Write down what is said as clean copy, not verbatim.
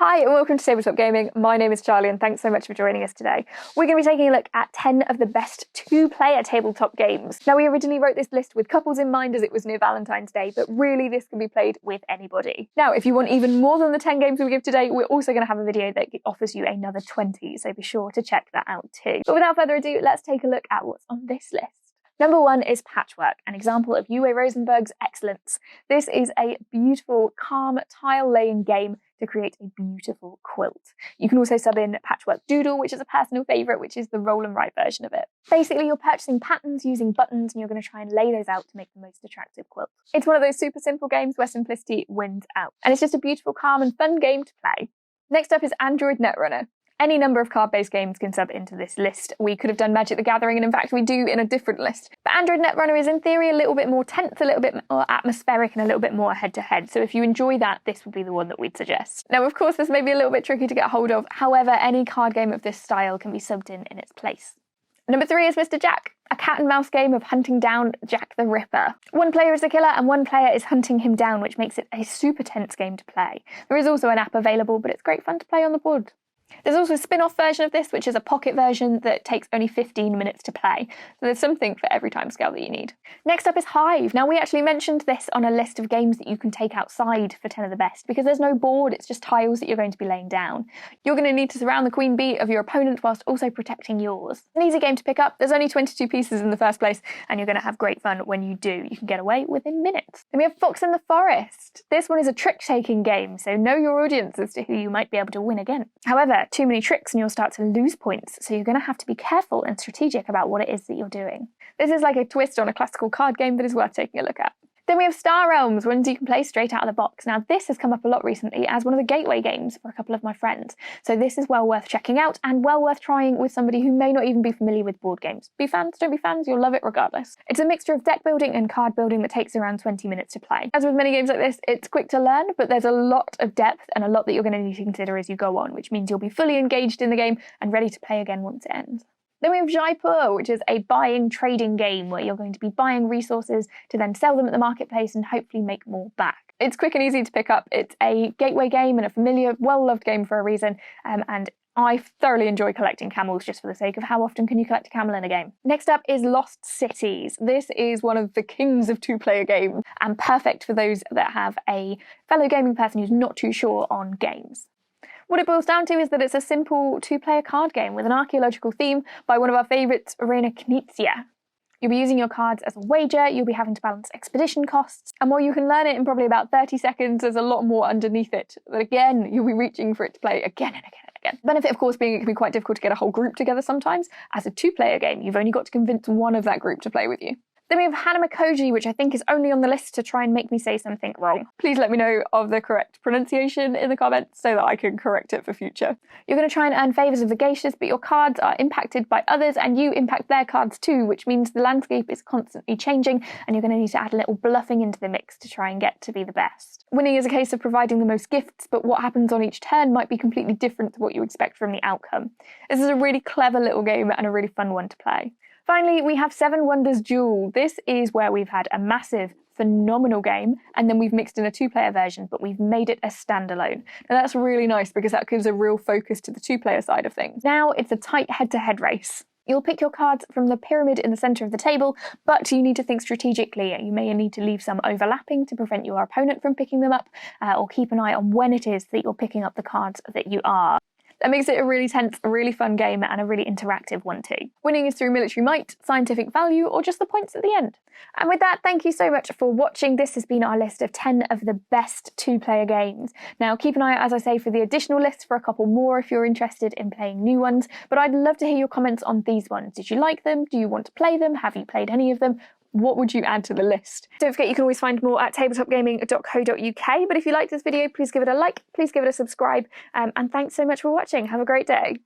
Hi and welcome to Tabletop Gaming. My name is Charlie and thanks so much for joining us today. We're going to be taking a look at 10 of the best two-player tabletop games. Now we originally wrote this list with couples in mind as it was near Valentine's Day, but really this can be played with anybody. Now if you want even more than the 10 games we give today, we're also going to have a video that offers you another 20, so be sure to check that out too. But without further ado, let's take a look at what's on this list. Number 1 is Patchwork, an example of Uwe Rosenberg's excellence. This is a beautiful, calm, tile-laying game to create a beautiful quilt. You can also sub in Patchwork Doodle, which is a personal favourite, which is the roll and write version of it. Basically, you're purchasing patterns using buttons and you're going to try and lay those out to make the most attractive quilt. It's one of those super simple games where simplicity wins out. And it's just a beautiful, calm and fun game to play. Next up is Android Netrunner. Any number of card-based games can sub into this list. We could have done Magic the Gathering, and in fact we do in a different list. But Android Netrunner is in theory a little bit more tense, a little bit more atmospheric, and a little bit more head-to-head. So if you enjoy that, this would be the one that we'd suggest. Now, of course, this may be a little bit tricky to get hold of. However, any card game of this style can be subbed in its place. Number 3 is Mr. Jack, a cat and mouse game of hunting down Jack the Ripper. One player is the killer and one player is hunting him down, which makes it a super tense game to play. There is also an app available, but it's great fun to play on the board. There's also a spin-off version of this, which is a pocket version that takes only 15 minutes to play. So there's something for every timescale that you need. Next up is Hive. Now, we actually mentioned this on a list of games that you can take outside for 10 of the best, because there's no board, it's just tiles that you're going to be laying down. You're going to need to surround the queen bee of your opponent whilst also protecting yours. An easy game to pick up. There's only 22 pieces in the first place, and you're going to have great fun when you do. You can get away within minutes. Then we have Fox in the Forest. This one is a trick-taking game, so know your audience as to who you might be able to win against. However, too many tricks and you'll start to lose points, so you're going to have to be careful and strategic about what it is that you're doing. This is like a twist on a classical card game that is worth taking a look at. Then we have Star Realms, ones you can play straight out of the box. Now this has come up a lot recently as one of the gateway games for a couple of my friends, so this is well worth checking out and well worth trying with somebody who may not even be familiar with board games. Be fans, don't be fans, you'll love it regardless. It's a mixture of deck building and card building that takes around 20 minutes to play. As with many games like this, it's quick to learn, but there's a lot of depth and a lot that you're going to need to consider as you go on, which means you'll be fully engaged in the game and ready to play again once it ends. Then we have Jaipur, which is a buying trading game where you're going to be buying resources to then sell them at the marketplace and hopefully make more back. It's quick and easy to pick up. It's a gateway game and a familiar, well-loved game for a reason, and I thoroughly enjoy collecting camels just for the sake of how often can you collect a camel in a game. Next up is Lost Cities. This is one of the kings of two-player games and perfect for those that have a fellow gaming person who's not too sure on games. What it boils down to is that it's a simple two-player card game with an archaeological theme by one of our favourites, Irena Knizia. You'll be using your cards as a wager, you'll be having to balance expedition costs, and while you can learn it in probably about 30 seconds, there's a lot more underneath it that again, you'll be reaching for it to play again and again and again. The benefit, of course, being it can be quite difficult to get a whole group together sometimes. As a two-player game, you've only got to convince one of that group to play with you. Then we have Hanamakoji, which I think is only on the list to try and make me say something wrong. Please let me know of the correct pronunciation in the comments so that I can correct it for future. You're going to try and earn favours of the geishas, but your cards are impacted by others and you impact their cards too, which means the landscape is constantly changing and you're going to need to add a little bluffing into the mix to try and get to be the best. Winning is a case of providing the most gifts, but what happens on each turn might be completely different to what you expect from the outcome. This is a really clever little game and a really fun one to play. Finally, we have Seven Wonders Duel. This is where we've had a massive, phenomenal game, and then we've mixed in a two-player version, but we've made it a standalone. Now that's really nice because that gives a real focus to the two-player side of things. Now it's a tight head-to-head race. You'll pick your cards from the pyramid in the centre of the table, but you need to think strategically. You may need to leave some overlapping to prevent your opponent from picking them up, or keep an eye on when it is that you're picking up the cards that you are. That makes it a really tense, a really fun game and a really interactive one too. Winning is through military might, scientific value, or just the points at the end. And with that, thank you so much for watching. This has been our list of 10 of the best two-player games. Now keep an eye out, as I say, for the additional lists for a couple more if you're interested in playing new ones, but I'd love to hear your comments on these ones. Did you like them? Do you want to play them? Have you played any of them? What would you add to the list? Don't forget you can always find more at tabletopgaming.co.uk, but if you liked this video, please give it a like, please give it a subscribe, and thanks so much for watching. Have a great day.